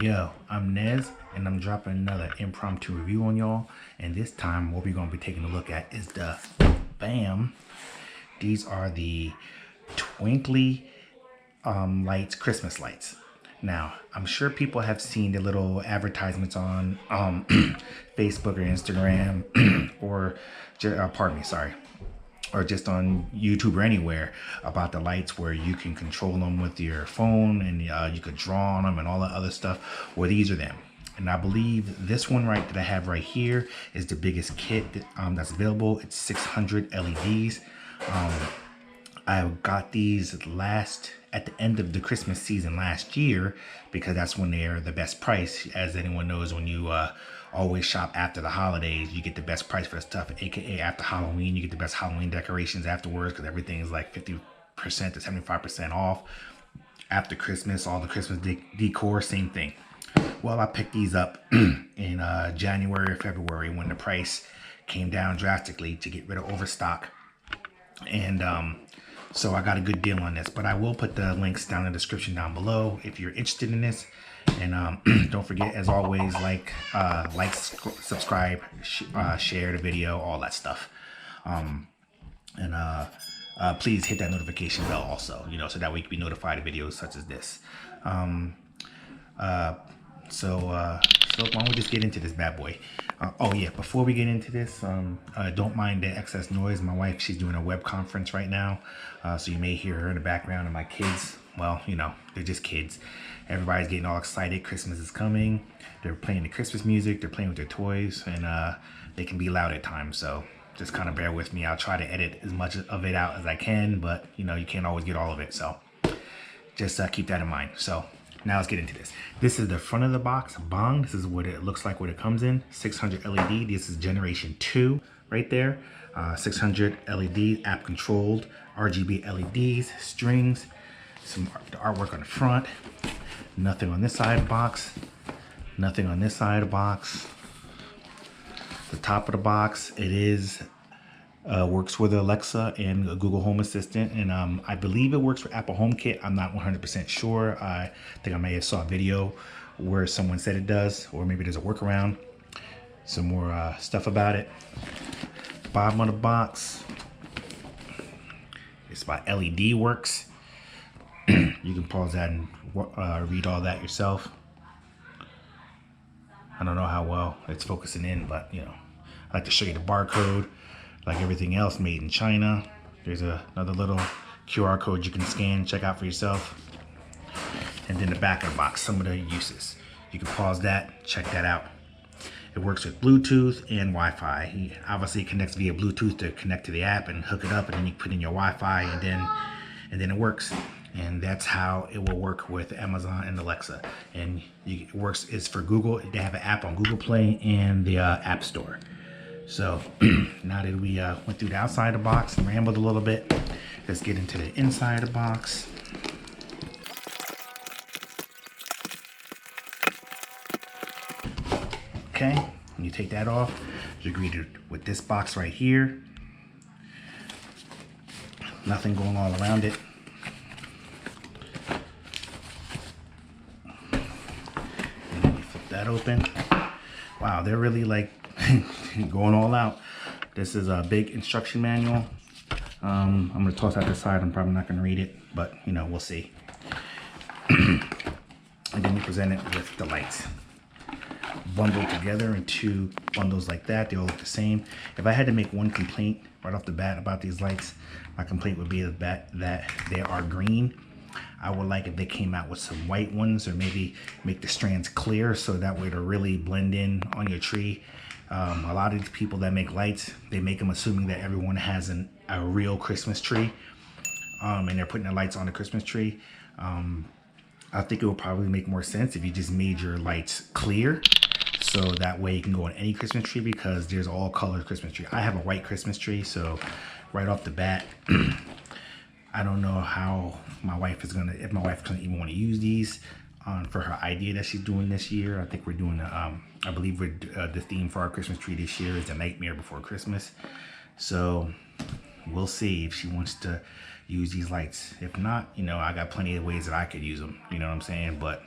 Yo, I'm Nez, and I'm dropping another impromptu review on y'all. And this time, what we're going to be taking a look at is the BAM. These are the Twinkly lights, Christmas lights. Now, I'm sure people have seen the little advertisements on Facebook or Instagram, or or just on YouTube or anywhere about the lights where you can control them with your phone and you could draw on them and all that other stuff. Well, these are them. And I believe this one that I have right here is the biggest kit that's available. It's 600 LEDs. I got these at the end of the Christmas season last year because that's when they're the best price. As anyone knows, when you always shop after the holidays, you get the best price for the stuff, aka after Halloween, you get the best Halloween decorations afterwards because everything is like 50% to 75% off. After Christmas, all the Christmas decor, same thing. Well, I picked these up in January or February when the price came down drastically to get rid of overstock. And so I got a good deal on this, but I will put the links down in the description down below if you're interested in this. And don't forget, as always, like, subscribe, share the video, all that stuff. Please hit that notification bell also, so that way you can be notified of videos such as this. So why don't we just get into this bad boy? Oh yeah, before we get into this, don't mind the excess noise. My wife, she's doing a web conference right now, so you may hear her in the background, and my kids, well, they're just kids. Everybody's getting all excited. Christmas is coming. They're playing the Christmas music. They're playing with their toys, and they can be loud at times, so just kind of bear with me. I'll try to edit as much of it out as I can, but you can't always get all of it, so just keep that in mind. So now let's get into this. This is the front of the box. Bong. This is what it looks like when it comes in. 600 LED. This is generation 2 right there. 600 LED, app controlled, RGB LEDs, strings, some artwork on the front. Nothing on this side of the box. Nothing on this side of the box. The top of the box, it is works with Alexa and Google Home Assistant, and I believe it works for Apple HomeKit. I'm not 100% sure. I think I may have saw a video where someone said it does, or maybe there's a workaround. Some more stuff about it. Bottom of the box, it's by LED Works. You can pause that and read all that yourself. I don't know how well it's focusing in, but I like to show you the barcode. Like everything else, made in China. There's another little QR code you can scan, check out for yourself. And then the back of the box, some of the uses. You can pause that, check that out. It works with Bluetooth and Wi-Fi. Obviously, it connects via Bluetooth to connect to the app and hook it up, and then you put in your Wi-Fi, and then it works. And that's how it will work with Amazon and Alexa. And it works. It's for Google. They have an app on Google Play and the App Store. So now that we went through the outside of the box and rambled a little bit, let's get into the inside of the box. Okay, when you take that off, you're greeted with this box right here. Nothing going all around it. And then you flip that open. Wow, they're really like going all out. This is a big instruction manual. I'm gonna toss that aside. I'm probably not gonna read it, but we'll see. And then you present it with the lights bundled together in 2 bundles like that. They all look the same. If I had to make one complaint right off the bat about these lights, my complaint would be that they are green. I would like if they came out with some white ones, or maybe make the strands clear so that way to really blend in on your tree. A lot of these people that make lights, they make them assuming that everyone has a real Christmas tree, and they're putting the lights on the Christmas tree. I think it would probably make more sense if you just made your lights clear, so that way you can go on any Christmas tree, because there's all color Christmas tree. I have a white Christmas tree, so right off the bat, I don't know how my wife is gonna, if my wife's gonna even want to use these for her idea that she's doing this year. I think we're doing I believe the theme for our Christmas tree this year is The Nightmare Before Christmas. So we'll see if she wants to use these lights. If not, I got plenty of ways that I could use them, you know what I'm saying? But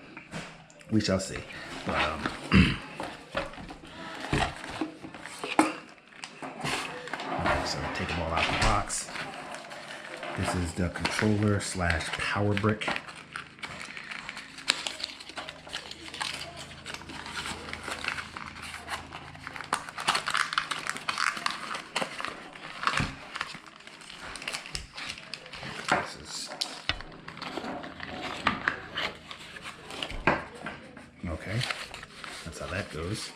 we shall see. But, alright, so take them all out of the box. This is the controller slash power brick. Okay, that's how that goes.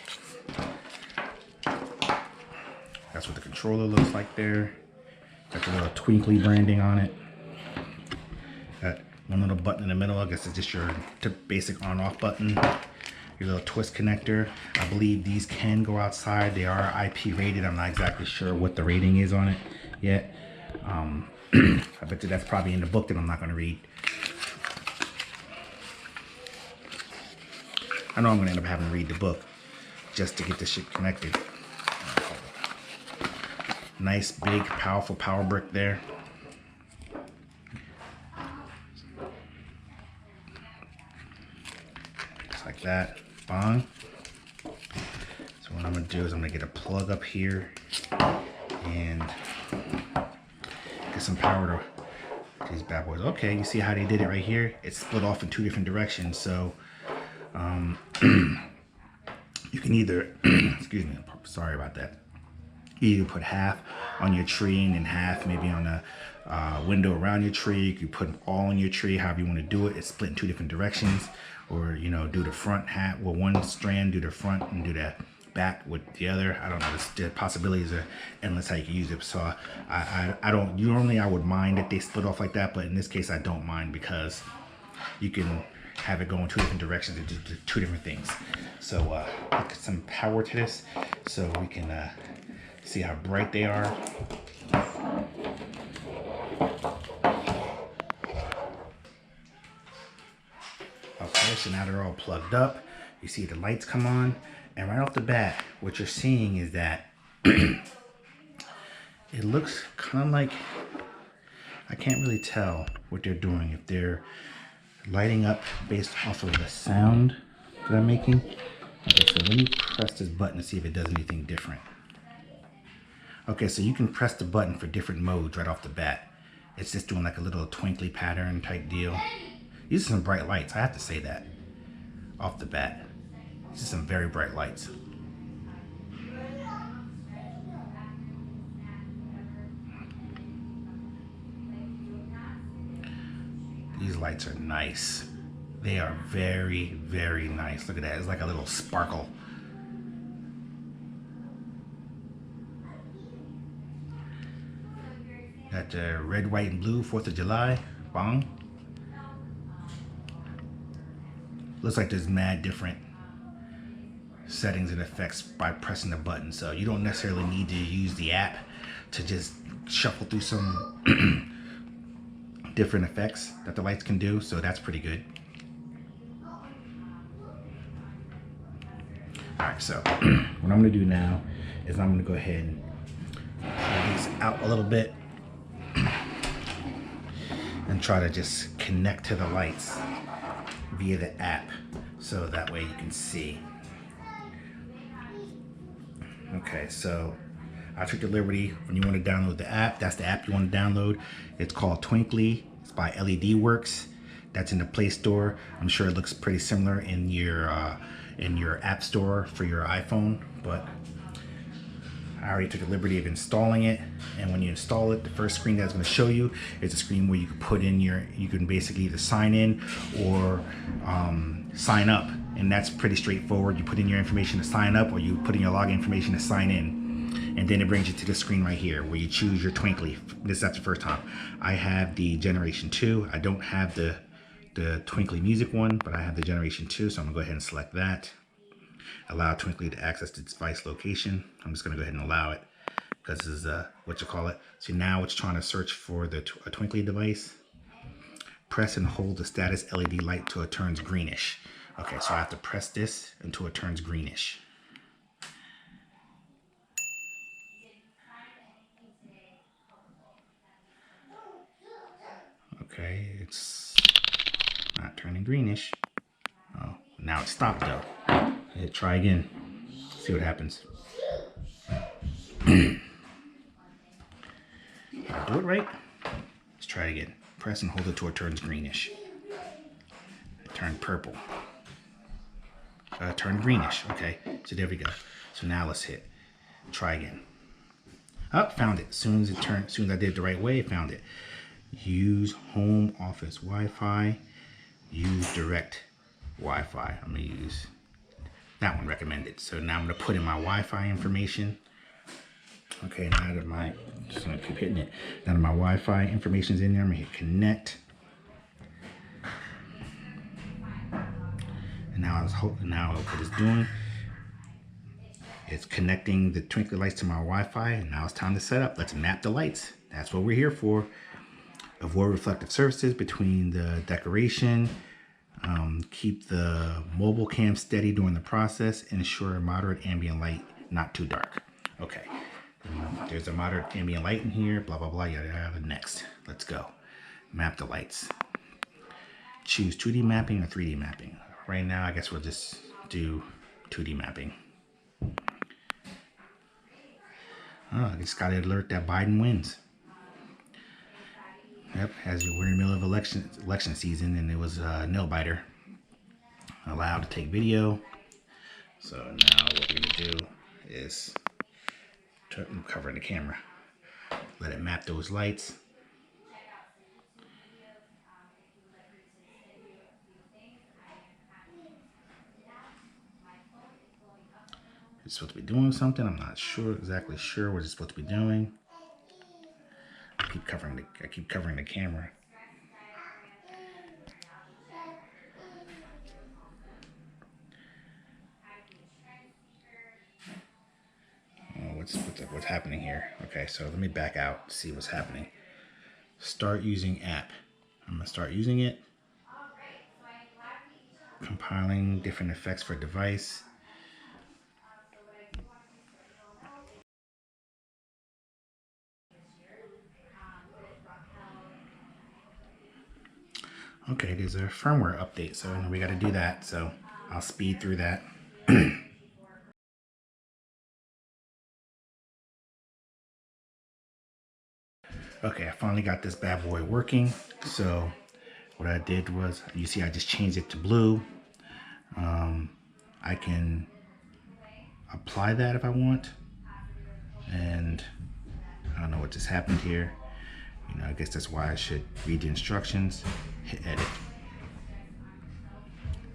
That's what the controller looks like there. Got the little Twinkly branding on it. Got one little button in the middle. I guess it's just your basic on-off button. Your little twist connector. I believe these can go outside. They are IP rated. I'm not exactly sure what the rating is on it yet. I bet you that's probably in the book that I'm not going to read. I know I'm going to end up having to read the book just to get this shit connected. Nice, big, powerful power brick there. Just like that. Bong. So what I'm going to do is I'm going to get a plug up here and get some power to these bad boys. Okay, you see how they did it right here? It's split off in two different directions. So you can either, excuse me, sorry about that. You either put half on your tree and then half maybe on the window around your tree. You can put them all on your tree, however you want to do it. It's split in two different directions. Or, you know, do the front half with one strand, do the front, and do the back with the other. I don't know. The possibilities are endless how you can use it. So I don't, normally I would mind that they split off like that, but in this case I don't mind because you can have it go in two different directions and do two different things. So look at some power to this so we can see how bright they are. Okay, so now they're all plugged up. You see the lights come on, and right off the bat, what you're seeing is that it looks kind of like, I can't really tell what they're doing, if they're lighting up based off of the sound that I'm making. Okay, so let me press this button to see if it does anything different. Okay, so you can press the button for different modes right off the bat. It's just doing like a little twinkly pattern type deal. These are some bright lights, I have to say that off the bat. These are some very bright lights. These lights are nice. They are very, very nice. Look at that, it's like a little sparkle. Got the red, white, and blue 4th of July. Bong. Looks like there's mad different settings and effects by pressing the button. So you don't necessarily need to use the app to just shuffle through some different effects that the lights can do. So that's pretty good. All right, so what I'm gonna do now is I'm gonna go ahead and pull these out a little bit and try to just connect to the lights via the app so that way you can see. Okay, so I took the liberty, when you want to download the app, that's the app you want to download. It's called Twinkly. It's by LED Works. That's in the Play Store. I'm sure it looks pretty similar in your app store for your iPhone, but I already took the liberty of installing it. And when you install it, the first screen that's going to show you is a screen where you can put in you can basically either sign in or sign up. And that's pretty straightforward. You put in your information to sign up, or you put in your login information to sign in. And then it brings you to the screen right here where you choose your Twinkly. This is not the first time. I have the Generation 2. I don't have the Twinkly Music one, but I have the Generation 2. So I'm gonna go ahead and select that. Allow Twinkly to access the device location. I'm just gonna go ahead and allow it because this is what you call it. So now it's trying to search for a Twinkly device. Press and hold the status LED light till it turns greenish. Okay, so I have to press this until it turns greenish. Okay, it's not turning greenish. Oh, Now it stopped though. Hit try again. See what happens. Did I do it right? Let's try it again. Press and hold it till it turns greenish. It turned purple. Turned greenish. Okay, so there we go. So now let's hit. Try again. Oh, found it. As soon as I did it the right way, found it. Use home office Wi-Fi. Use direct Wi-Fi. I'm gonna use that one recommended. So now I'm gonna put in my Wi-Fi information. Okay, now that my, just gonna keep hitting it. Now that my Wi-Fi information's in there, I'm gonna hit connect. And now what it's doing, it's connecting the twinkly lights to my Wi-Fi. And now it's time to set up. Let's map the lights. That's what we're here for. Avoid reflective surfaces between the decoration. Keep the mobile cam steady during the process. Ensure moderate ambient light, not too dark. Okay, there's a moderate ambient light in here, blah, blah, blah, yada, yada. Next, let's go. Map the lights. Choose 2D mapping or 3D mapping. Right now, I guess we'll just do 2D mapping. Oh, I just got an alert that Biden wins. Yep, we're in the middle of election season, and it was a nail biter. Allowed to take video. So now what we're gonna do is cover the camera. Let it map those lights. It's supposed to be doing something. I'm not exactly sure what it's supposed to be doing. I keep covering the camera. Oh, what's happening here? Okay, so let me back out, see what's happening. Start using app. I'm gonna start using it. Compiling different effects for device. Okay, there's a firmware update, so we got to do that. So I'll speed through that. Okay, I finally got this bad boy working. So what I did was, you see, I just changed it to blue. I can apply that if I want. And I don't know what just happened here. You know, I guess that's why I should read the instructions. Hit edit.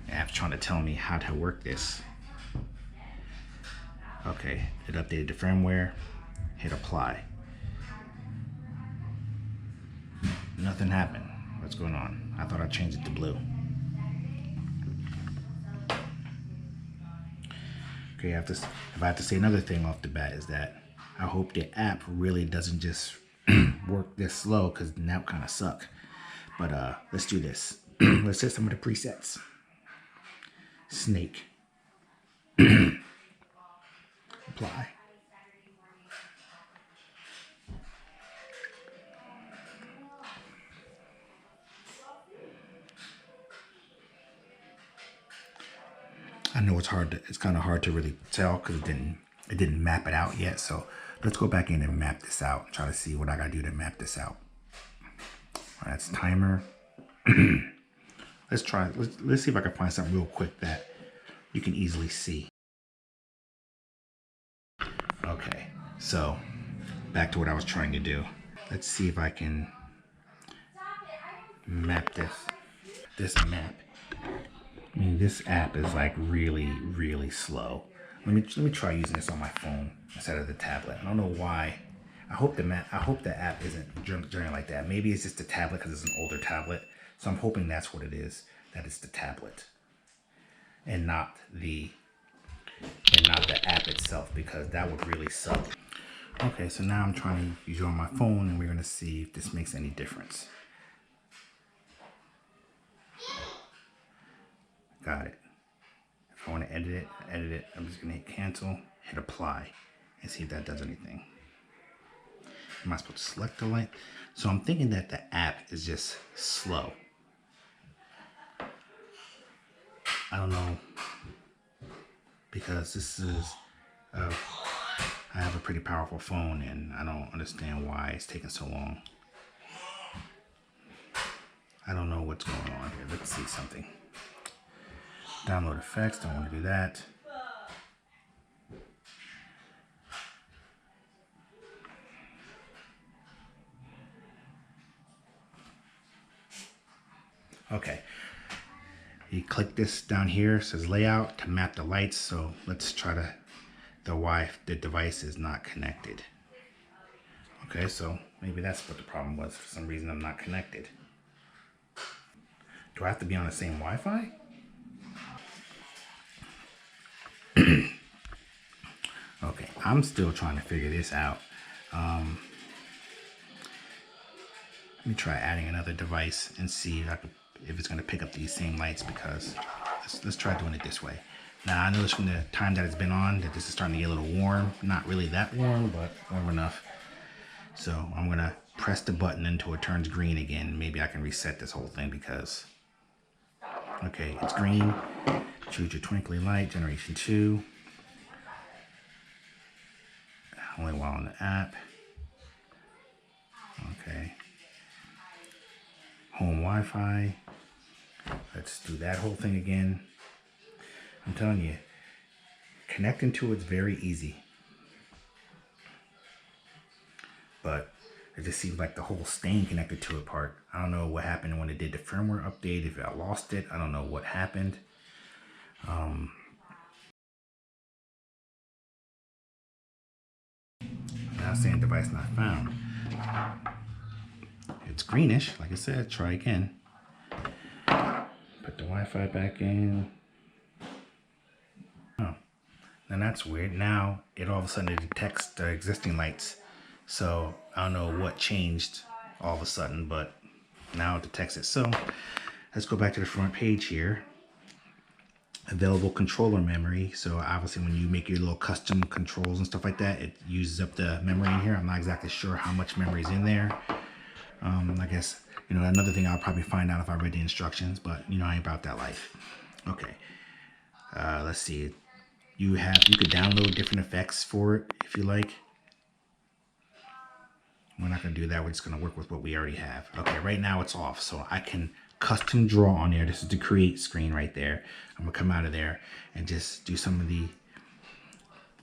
The app's trying to tell me how to work this. Okay, it updated the firmware. Hit apply. Nothing happened. What's going on? I thought I changed it to blue. Okay, if I have to say another thing off the bat, is that I hope the app really doesn't just work this slow, because the app kind of suck. But let's do this. Let's set some of the presets. Snake. Apply. I know it's kind of hard to really tell because it didn't map it out yet. So let's go back in and map this out and try to see what I gotta do to map this out. All right, that's timer. Let's see if I can find something real quick that you can easily see. Okay, so back to what I was trying to do. Let's see if I can map this map. I mean, this app is like really, really slow. Let me try using this on my phone instead of the tablet. I don't know why. I hope the app isn't generating like that. Maybe it's just the tablet because it's an older tablet. So I'm hoping that's what it is. That it's the tablet, and not the app itself, because that would really suck. Okay, so now I'm trying to use it on my phone, and we're gonna see if this makes any difference. Got it. If I want to edit it. I'm just gonna hit cancel, hit apply, and see if that does anything. Am I supposed to select the light? So I'm thinking that the app is just slow. I don't know, because this is, I have a pretty powerful phone and I don't understand why it's taking so long. I don't know what's going on here. Let's see something. Download effects, don't want to do that. Okay. You click this down here, it says layout to map the lights. So let's try to, the device is not connected. Okay, so maybe that's what the problem was. For some reason I'm not connected. Do I have to be on the same Wi-Fi? Okay, I'm still trying to figure this out. Let me try adding another device and see if it's going to pick up these same lights, because let's try doing it this way. Now I noticed from the time that it's been on that this is starting to get a little warm. Not really that warm, but warm enough. So I'm going to press the button until it turns green again. Maybe I can reset this whole thing because, okay, it's green. Choose your Twinkly light, generation 2. Only while on the app. Okay. Home Wi-Fi. Let's do that whole thing again. I'm telling you, connecting to it's very easy. But it just seems like the whole staying connected to it part. I don't know what happened when it did the firmware update, if I lost it. I don't know what happened. Now saying device not found. It's greenish, like I said, try again. Put the Wi-Fi back in. Oh, and that's weird. Now it all of a sudden detects the existing lights. So I don't know what changed all of a sudden, but now it detects it. So let's go back to the front page here. Available controller memory. So obviously when you make your little custom controls and stuff like that, it uses up the memory in here. I'm not exactly sure how much memory is in there. I guess, you know, another thing I'll probably find out if I read the instructions, but you know, I ain't about that life. Okay. Let's see. You could download different effects for it if you like. We're not going to do that. We're just going to work with what we already have. Okay, right now it's off, so I can custom draw on there. This is the create screen right there. I'm going to come out of there and just do some of the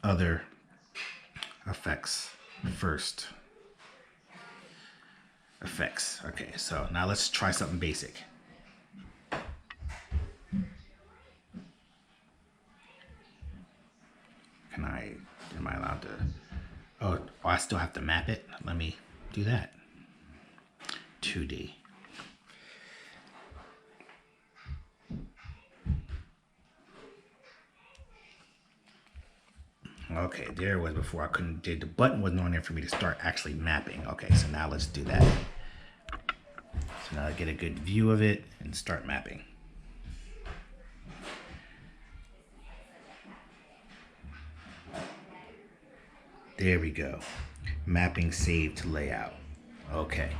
other effects first. Effects. Okay, so now let's try something basic. Am I allowed to? Oh, I still have to map it. Let me do that. 2D. Okay, there it was before. I couldn't the button wasn't on there for me to start actually mapping. Okay, so now let's do that. So now I get a good view of it and start mapping. There we go. Mapping saved to layout. Okay,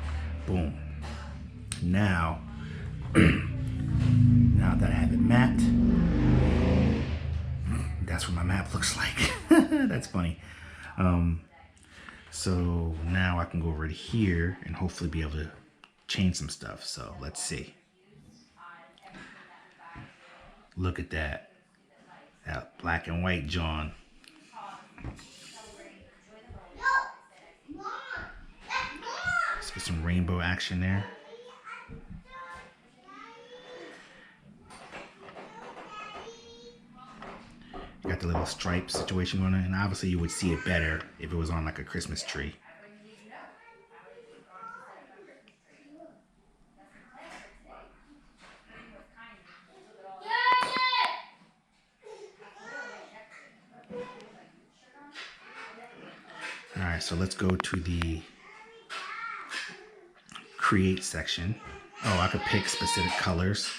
boom. Now, now that I have it mapped, that's what my map looks like. That's funny. So now I can go over to here and hopefully be able to change some stuff. So let's see. Look at that. That black and white John. Let's get some rainbow action there. Got the little stripe situation going on, and obviously you would see it better if it was on like a Christmas tree. All right, so let's go to the create section. Oh, I could pick specific colors,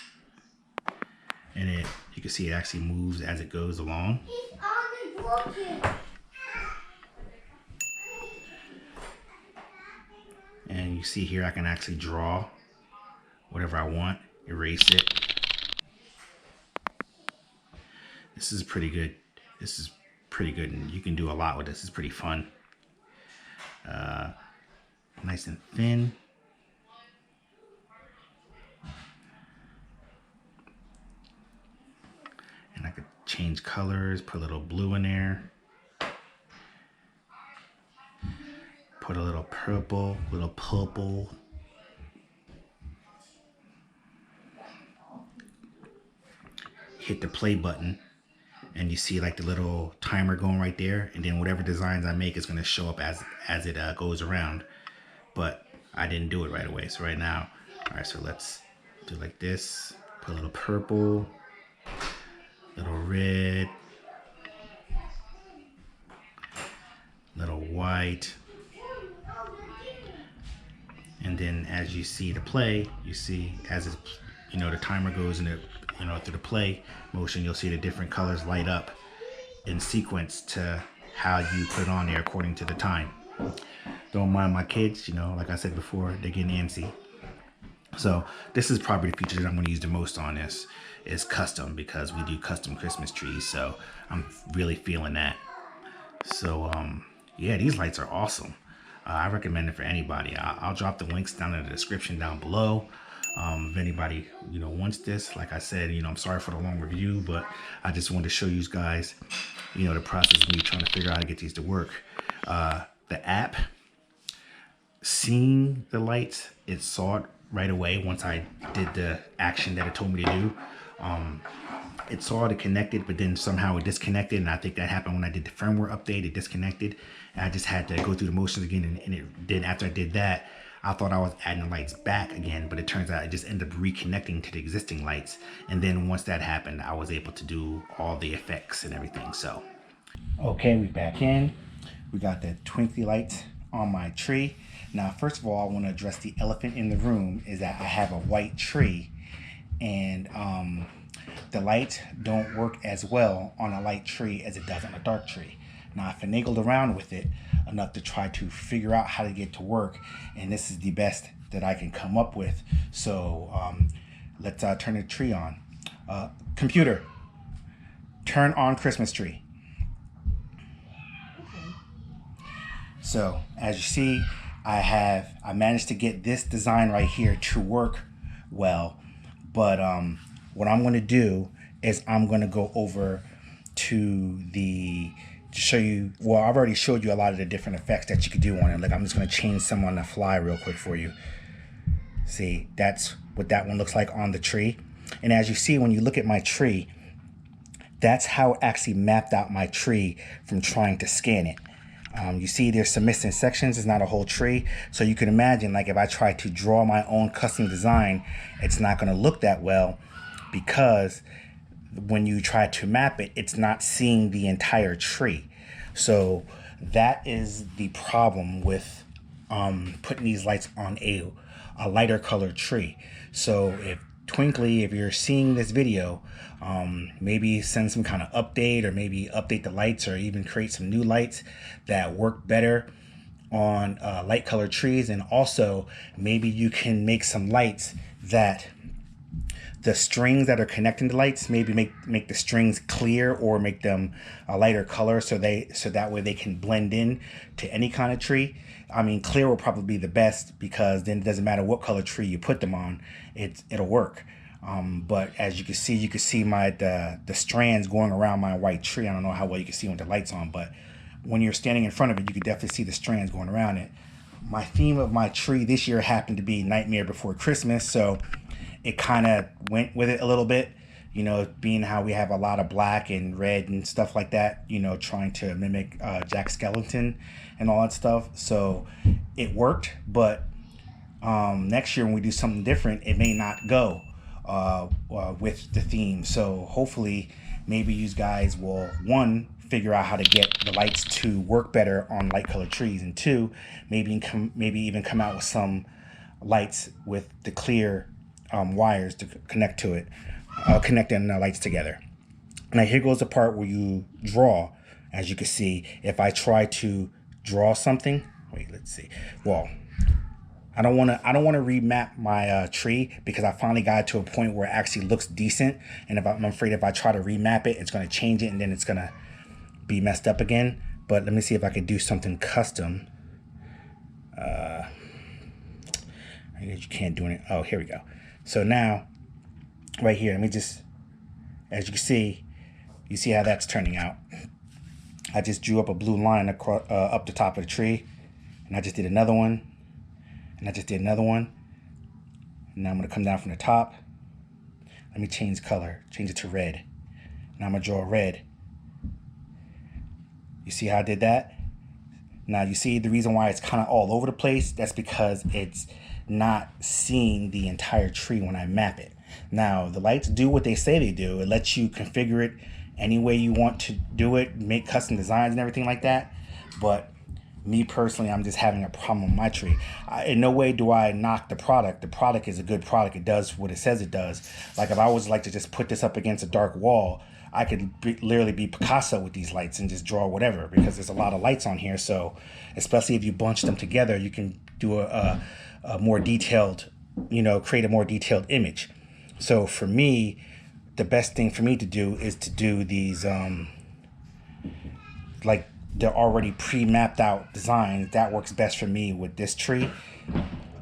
and you can see it actually moves as it goes along. And you see here I can actually draw whatever I want, erase it. This is pretty good. This is pretty good, and you can do a lot with this. It's pretty fun. Nice and thin. And I could change colors, put a little blue in there. Put a little purple, Hit the play button, and you see like the little timer going right there, and then whatever designs I make is going to show up as it goes around. But I didn't do it right away, so right now, all right, so let's do like this. Put a little purple, little red, little white, and then as you see the play, you see as it's, the timer goes into, through the play motion, you'll see the different colors light up in sequence to how you put it on there according to the time. Don't mind my kids, like I said before, they're getting antsy. So this is probably the feature that I'm going to use the most on this, is custom, because we do custom Christmas trees. So I'm really feeling that. So yeah, these lights are awesome. I recommend it for anybody. I'll drop the links down in the description down below. If anybody wants this, like I said, I'm sorry for the long review, but I just wanted to show you guys the process of me trying to figure out how to get these to work. The app, seeing the lights, it saw it right away once I did the action that it told me to do. It saw it connected, but then somehow it disconnected, and I think that happened when I did the firmware update. It disconnected, and I just had to go through the motions again, and it did. After I did that, I thought I was adding the lights back again, but it turns out it just ended up reconnecting to the existing lights. And then once that happened, I was able to do all the effects and everything. So okay, we back in. We got the twinkly lights on my tree. Now, first of all, I want to address the elephant in the room, is that I have a white tree, and the lights don't work as well on a light tree as it does on a dark tree. Now, I finagled around with it enough to try to figure out how to get it to work, and this is the best that I can come up with. So let's turn the tree on. Computer, turn on Christmas tree. So as you see, I managed to get this design right here to work well, but what I'm going to do is I'm going to go over to show you, well, I've already showed you a lot of the different effects that you could do on it. Like, I'm just going to change some on the fly real quick for you. See, that's what that one looks like on the tree. And as you see, when you look at my tree, that's how it actually mapped out my tree from trying to scan it. You see there's some missing sections. It's not a whole tree. So you can imagine, like, if I try to draw my own custom design, it's not going to look that well, because when you try to map it, it's not seeing the entire tree. So that is the problem with putting these lights on a lighter colored tree. So if Twinkly, if you're seeing this video, maybe send some kind of update, or maybe update the lights, or even create some new lights that work better on light colored trees. And also maybe you can make some lights that the strings that are connecting the lights, maybe make the strings clear, or make them a lighter color, so that way they can blend in to any kind of tree. I mean, clear will probably be the best, because then it doesn't matter what color tree you put them on, it'll work. But as you can see the strands going around my white tree. I don't know how well you can see with the lights on, but when you're standing in front of it, you can definitely see the strands going around it. My theme of my tree this year happened to be Nightmare Before Christmas, so it kind of went with it a little bit, being how we have a lot of black and red and stuff like that, trying to mimic Jack Skellington and all that stuff. So it worked, but next year when we do something different, it may not go with the theme. So hopefully maybe you guys will, one, figure out how to get the lights to work better on light colored trees, and two, maybe even come out with some lights with the clear wires to connect to it, connecting the lights together. Now here goes the part where you draw. As you can see, if I try to draw something, wait, let's see. Well, I don't want to remap my tree because I finally got to a point where it actually looks decent. And if I'm afraid if I try to remap it, it's going to change it and then it's going to be messed up again. But let me see if I could do something custom. I guess you can't do it. Oh, here we go. So now, right here, let me just, as you can see, you see how that's turning out. I just drew up a blue line across, up the top of the tree, and I just did another one, and I just did another one. And now I'm gonna come down from the top. Let me change color, change it to red. Now I'm gonna draw a red. You see how I did that? Now you see the reason why it's kind of all over the place, that's because it's not seeing the entire tree when I map it. Now the lights do what they say they do. It lets you configure it any way you want to do it, make custom designs and everything like that. But me personally, I'm just having a problem with my tree. In no way do I knock the product. The product is a good product. It does what it says it does. Like if I was like to just put this up against a dark wall, I could literally be Picasso with these lights and just draw whatever, because there's a lot of lights on here. So especially if you bunch them together, you can do a more detailed, create a more detailed image. So for me, the best thing for me to do is to do these like they're already pre-mapped out designs. That works best for me with this tree,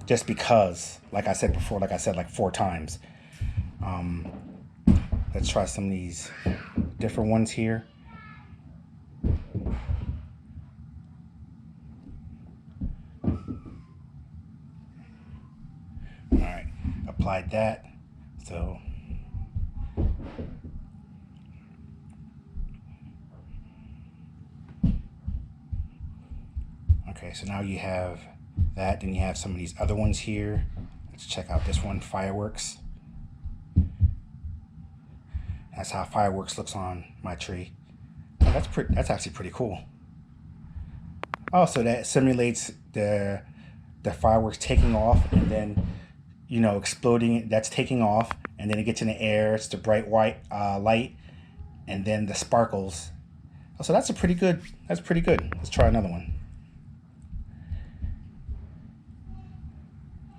just because, like I said before, like 4 times. Let's try some of these different ones here. All right, applied that. So okay, so now you have that, then you have some of these other ones here. Let's check out this one, fireworks. That's how fireworks looks on my tree. Oh, that's actually pretty cool. Also, that simulates the fireworks taking off and then exploding. That's taking off, and then it gets in the air. It's the bright white light, and then the sparkles. Oh, so that's pretty good. That's pretty good. Let's try another one.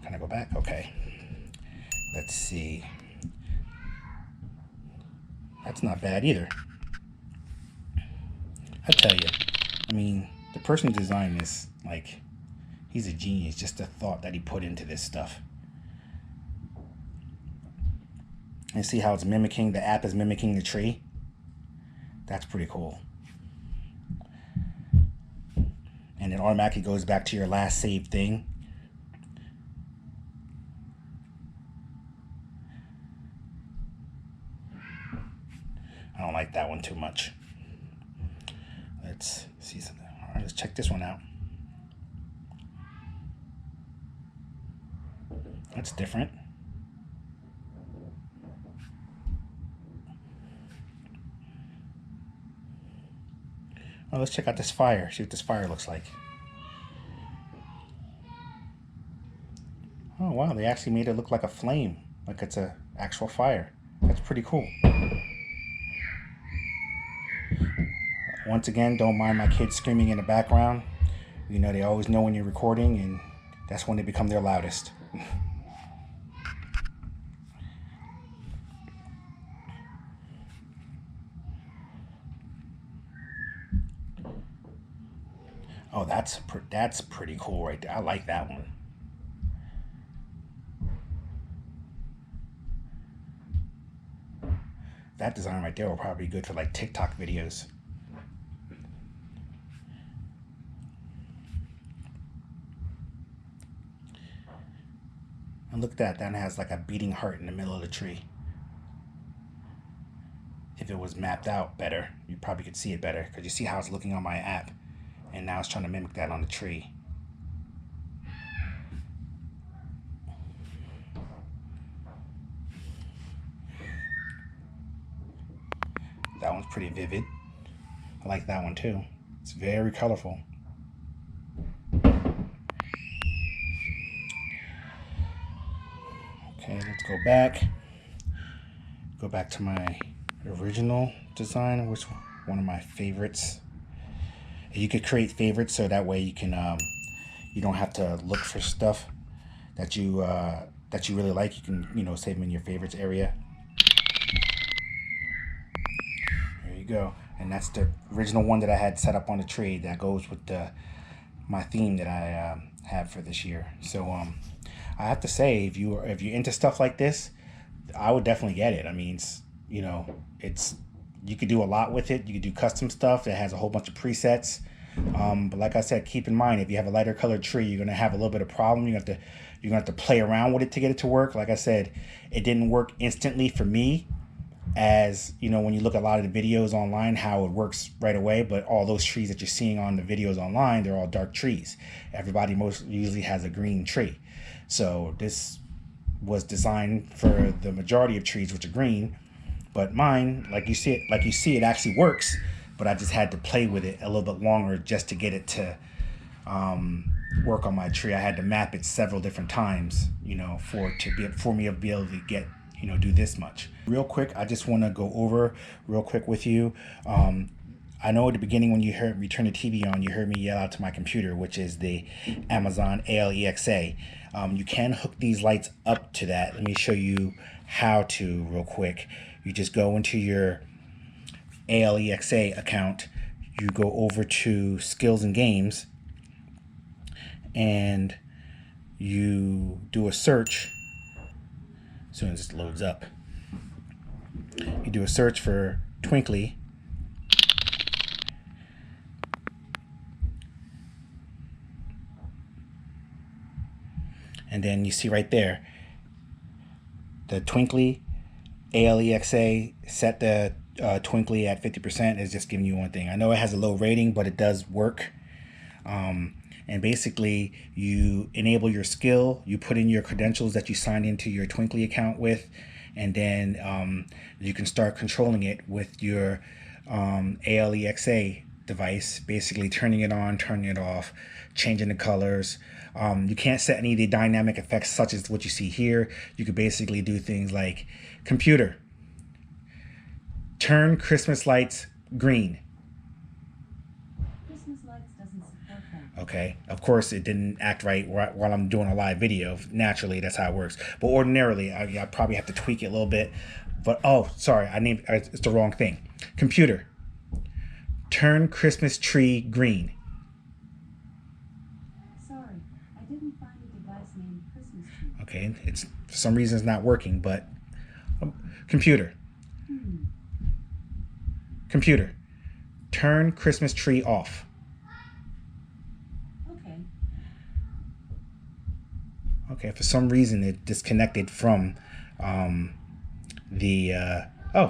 Can I go back? Okay. Let's see. That's not bad either. I tell you, I mean, the person who designed this, like, he's a genius. Just the thought that he put into this stuff. And see how it's mimicking, the app is mimicking the tree? That's pretty cool. And it automatically goes back to your last saved thing. I don't like that one too much. Let's see something. All right, let's check this one out. That's different. Oh, let's check out this fire. See what this fire looks like. Oh wow, they actually made it look like a flame, like it's an actual fire. That's pretty cool. Once again, don't mind my kids screaming in the background. They always know when you're recording, and that's when they become their loudest. Oh, that's pretty cool right there. I like that one. That design right there will probably be good for like TikTok videos. And look at that. That has like a beating heart in the middle of the tree. If it was mapped out better, you probably could see it better, because you see how it's looking on my app. And now it's trying to mimic that on the tree. That one's pretty vivid. I like that one too. It's very colorful. Okay, let's go back. Go back to my original design, which one of my favorites. You could create favorites so that way you can you don't have to look for stuff. that you really like, you can, you know, save them in your favorites area. There you go. And that's the original one that I had set up on the tree that goes with my theme that I have for this year. So I have to say, if you're into stuff like this, I would definitely get it. I mean, you know, you could do a lot with it. You could do custom stuff that has a whole bunch of presets. But like I said, keep in mind, if you have a lighter colored tree, you're gonna have a little bit of problem. You're gonna have to play around with it to get it to work. Like I said, it didn't work instantly for me, as you know, when you look at a lot of the videos online, how it works right away. But all those trees that you're seeing on the videos online, they're all dark trees. Everybody most usually has a green tree. So this was designed for the majority of trees which are green, but mine, like you see it actually works. But I just had to play with it a little bit longer just to get it to work on my tree. I had to map it several different times, you know, for me to be able to get, you know, do this much. Real quick, I just want to go over real quick with you. I know at the beginning when you heard me turn the TV on, you heard me yell out to my computer, which is the Amazon Alexa. You can hook these lights up to that. Let me show you how to real quick. You just go into your Alexa account, you go over to skills and games, and you do a search. As soon as it loads up, you do a search for Twinkly. And then you see right there, the Twinkly Alexa set the Twinkly at 50% is just giving you one thing. I know it has a low rating, but it does work. And basically, you enable your skill, you put in your credentials that you signed into your Twinkly account with, and then you can start controlling it with your Alexa device, basically turning it on, turning it off, changing the colors. You can't set any of the dynamic effects such as what you see here. You could basically do things like, computer, turn Christmas lights green. Christmas lights doesn't support that. Okay, of course it didn't act right while I'm doing a live video. Naturally, that's how it works. But ordinarily, I probably have to tweak it a little bit. But oh, sorry, it's the wrong thing. Computer, turn Christmas tree green. Sorry, I didn't find a device named Christmas tree. Okay, it's for some reason it's not working, but computer. Computer, turn Christmas tree off. Okay, for some reason it disconnected from oh,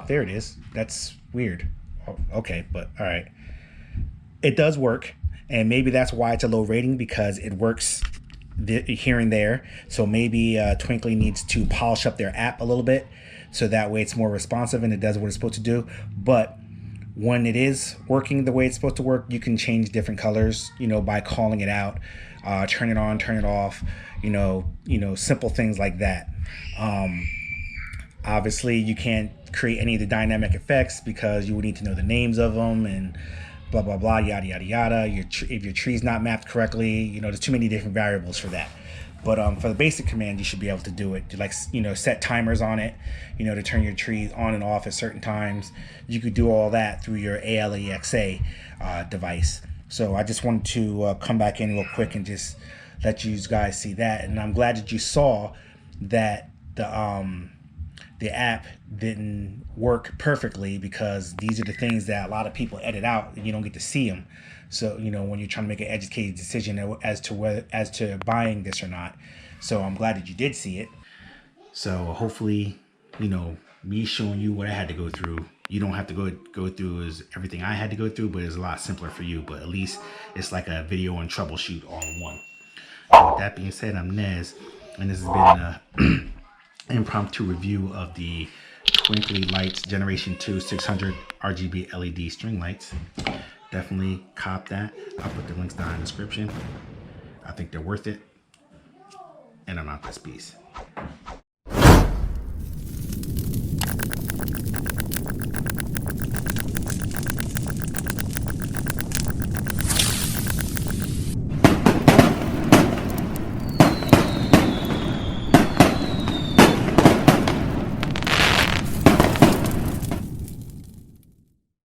there it is. That's weird. Oh, okay, but all right. It does work, and maybe that's why it's a low rating, because it works here and there. So maybe Twinkly needs to polish up their app a little bit, so that way it's more responsive and it does what it's supposed to do. But when it is working the way it's supposed to work, you can change different colors, you know, by calling it out, turn it on, turn it off, you know, simple things like that. Obviously, you can't create any of the dynamic effects because you would need to know the names of them and blah, blah, blah, yada, yada, yada. If your tree's not mapped correctly, you know, there's too many different variables for that. But for the basic command, you should be able to do it. Like, you know, set timers on it, you know, to turn your trees on and off at certain times. You could do all that through your Alexa device. So I just wanted to come back in real quick and just let you guys see that. And I'm glad that you saw that the app didn't work perfectly, because these are the things that a lot of people edit out and you don't get to see them. So, you know, when you're trying to make an educated decision as to buying this or not. So I'm glad that you did see it. So hopefully, you know, me showing you what I had to go through, you don't have to go through as everything I had to go through, but it's a lot simpler for you. But at least it's like a video and troubleshoot all in one. So with that being said, I'm Nez, and this has been an impromptu review of the Twinkly Lights Generation 2 600 RGB LED string lights. Definitely cop that. I'll put the links down in the description. I think they're worth it. And I'm out this piece.